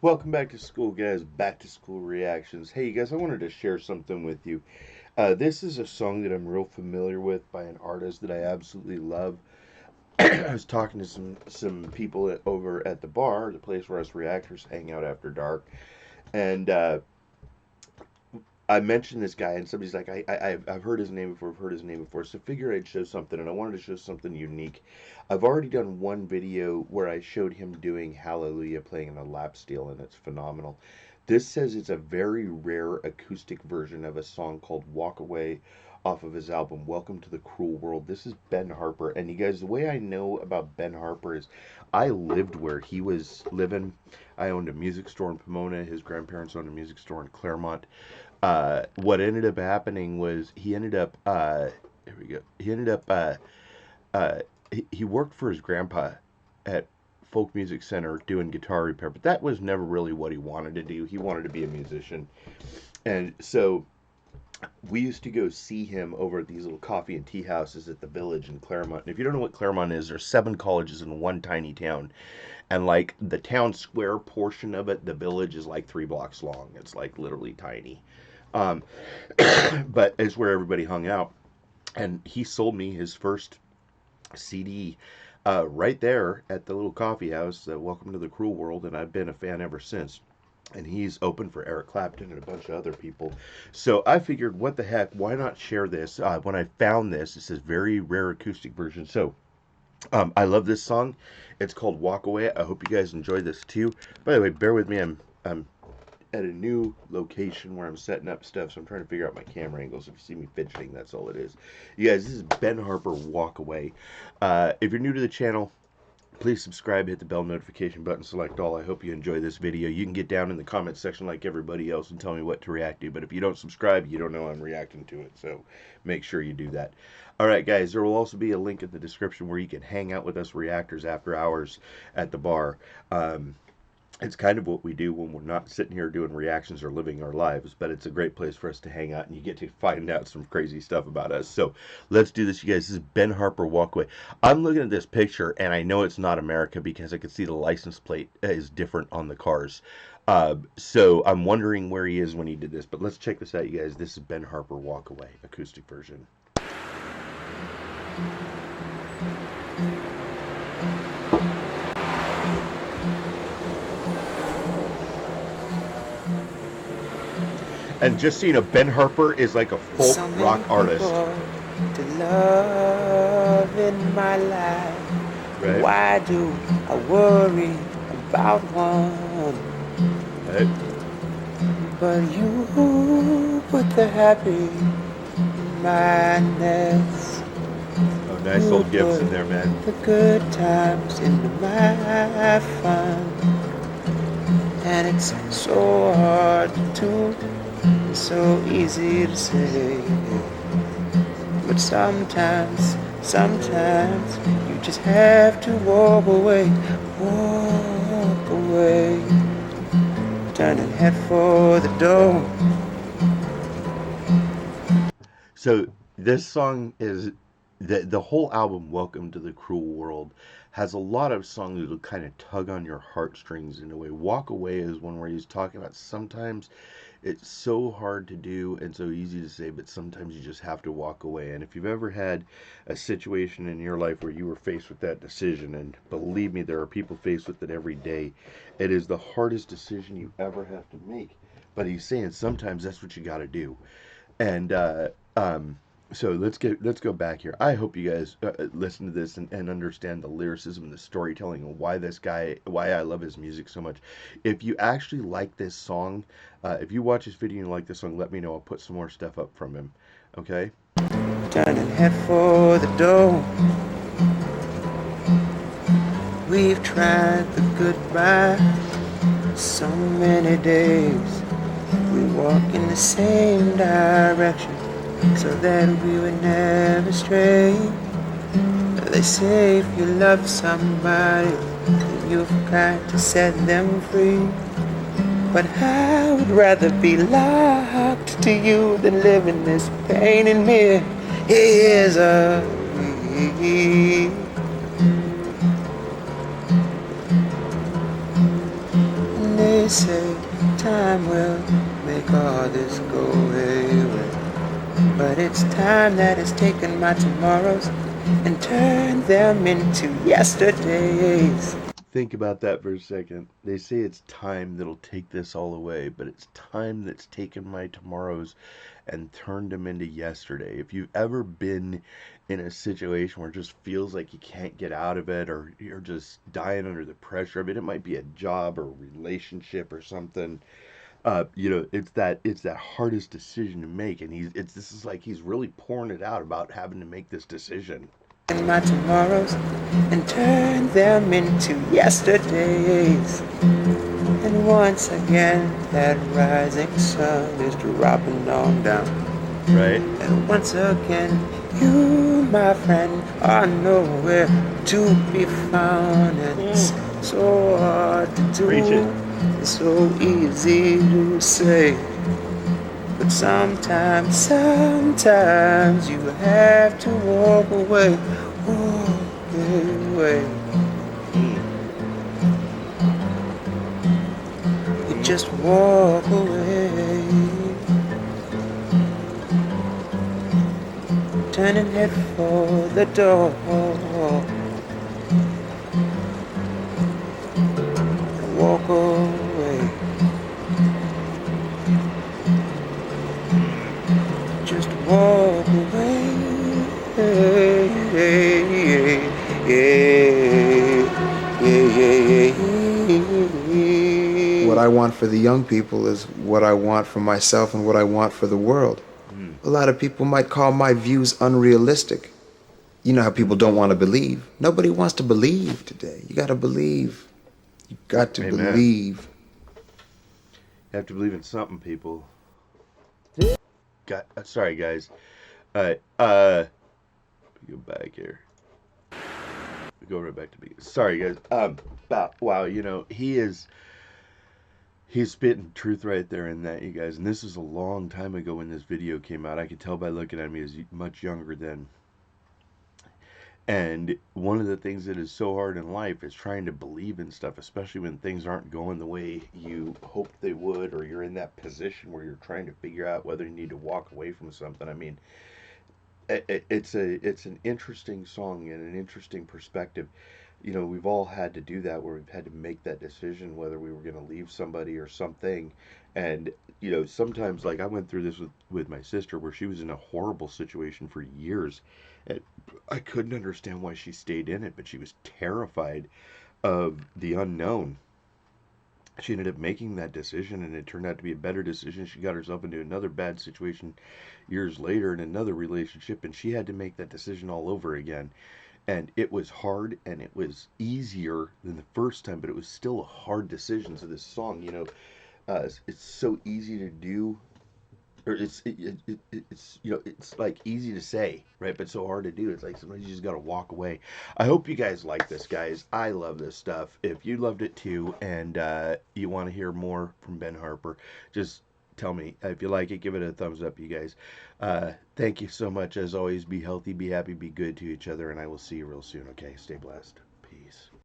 Welcome back to school, guys. Back to school reactions. Hey, you guys, I wanted to share something with you. This is a song that I'm real familiar with by an artist that I absolutely love. I was talking to some people over at the bar, the place where us reactors hang out after dark, and I mentioned this guy, and somebody's like, I've heard his name before. I've heard his name before. So figure I'd show something, and I wanted to show something unique. I've already done one video where I showed him doing Hallelujah playing in a lap steel, and it's phenomenal. This says it's a very rare acoustic version of a song called Walk Away off of his album Welcome to the Cruel World. This is Ben Harper, and you guys, the way I know about Ben Harper is I lived where he was living. I owned a music store in Pomona. His grandparents owned a music store in Claremont. What ended up happening was he ended up here we go. He ended up uh, he worked for his grandpa at Folk Music Center doing guitar repair, but that was never really what he wanted to do. He wanted to be a musician, and so we used to go see him over at these little coffee and tea houses at the Village in Claremont. And if you don't know what Claremont is, there's 7 colleges in one tiny town, and like the town square portion of it, the Village is like 3 blocks long. It's like literally tiny. Um, but it's where everybody hung out. And he sold me his first CD right there at the little coffee house, Welcome to the Cruel World, and I've been a fan ever since. And he's open for Eric Clapton and a bunch of other people. So I figured, what the heck, why not share this? When I found this, it says very rare acoustic version. So I love this song. It's called Walk Away. I hope you guys enjoy this too. By the way, bear with me. I'm at a new location where I'm setting up stuff, so I'm trying to figure out my camera angles. If you see me fidgeting, that's all it is. You guys, this is Ben Harper, Walk Away. If you're new to the channel, please subscribe, hit the bell notification button, select all. I hope you enjoy this video. You can get down in the comment section like everybody else and tell me what to react to, but if you don't subscribe, you don't know I'm reacting to it, so make sure you do that. Alright guys, there will also be a link in the description where you can hang out with us reactors after hours at the bar. It's kind of what we do when we're not sitting here doing reactions or living our lives, but it's a great place for us to hang out, and you get to find out some crazy stuff about us. So let's do this, you guys. This is Ben Harper, Walk Away. I'm looking at this picture, and I know it's not America because I can see the license plate is different on the cars. So I'm wondering where he is when he did this, but let's check this out, you guys. This is Ben Harper, Walk Away, acoustic version. And just so you know, Ben Harper is like a folk rock artist. To love in my life. Right. Why do I worry about one? Right. But you put the happy in my nest. Oh, nice old gifts in there, man. The good times into my fun. And it's so hard to, so easy to say. But sometimes you just have to walk away. Walk away. Turn and head for the door. So this song is the whole album, Welcome to the Cruel World, has a lot of songs that'll kind of tug on your heartstrings in a way. Walk Away is one where he's talking about sometimes it's so hard to do and so easy to say, but sometimes you just have to walk away. And if you've ever had a situation in your life where you were faced with that decision, and believe me, there are people faced with it every day, it is the hardest decision you ever have to make. But he's saying sometimes that's what you got to do. And so let's go back here. I hope you guys listen to this and understand the lyricism and the storytelling and why I love his music so much. If you actually like this song, if you watch this video and you like this song, let me know. I'll put some more stuff up from him. Okay? Turn and head for the door. We've tried the goodbye so many days. We walk in the same direction so that we would never stray. They say if you love somebody, then you've got to set them free. But I would rather be locked to you than live in this pain in me. Here's a They say time will make all this go away. But it's time that has taken my tomorrows and turned them into yesterdays. Think about that for a second. They say it's time that'll take this all away, but it's time that's taken my tomorrows and turned them into yesterday. If you've ever been in a situation where it just feels like you can't get out of it, or you're just dying under the pressure of it, it might be a job or a relationship or something. It's that hardest decision to make, and this is like he's really pouring it out about having to make this decision. In my tomorrows and turn them into yesterdays. And once again, that rising sun is dropping on down. Right? And once again, you, my friend, are nowhere to be found. And it's so hard to do. Preach it. It's so easy to say. But sometimes you have to walk away. Walk away. You just walk away. Turn and head for the door. Walk away. Just walk away. What I want for the young people is what I want for myself and what I want for the world. A lot of people might call my views unrealistic. You know how people don't want to believe. Nobody wants to believe today. You got to believe. You got to Amen. believe. You have to believe in something, people. Sorry, guys. Go back here. We go right back to beginning. Sorry, guys. Wow, he's spitting truth right there in that, you guys. And this is a long time ago when this video came out. I could tell by looking at him he was much younger then. And one of the things that is so hard in life is trying to believe in stuff, especially when things aren't going the way you hoped they would, or you're in that position where you're trying to figure out whether you need to walk away from something. I mean, it's an interesting song and an interesting perspective. We've all had to do that, where we've had to make that decision whether we were going to leave somebody or something. And sometimes, like, I went through this with my sister, where she was in a horrible situation for years, and I couldn't understand why she stayed in it, but she was terrified of the unknown. She ended up making that decision, and it turned out to be a better decision. She got herself into another bad situation years later in another relationship, and she had to make that decision all over again. And it was hard, and it was easier than the first time, but it was still a hard decision. So this song, it's so easy to do, or it's like easy to say, right, but so hard to do. It's like sometimes you just got to walk away. I hope you guys like this, guys. I love this stuff. If you loved it too, and you want to hear more from Ben Harper, just tell me. If you like it, give it a thumbs up, you guys. Thank you so much. As always, be healthy, be happy, be good to each other, and I will see you real soon. Okay, stay blessed. Peace.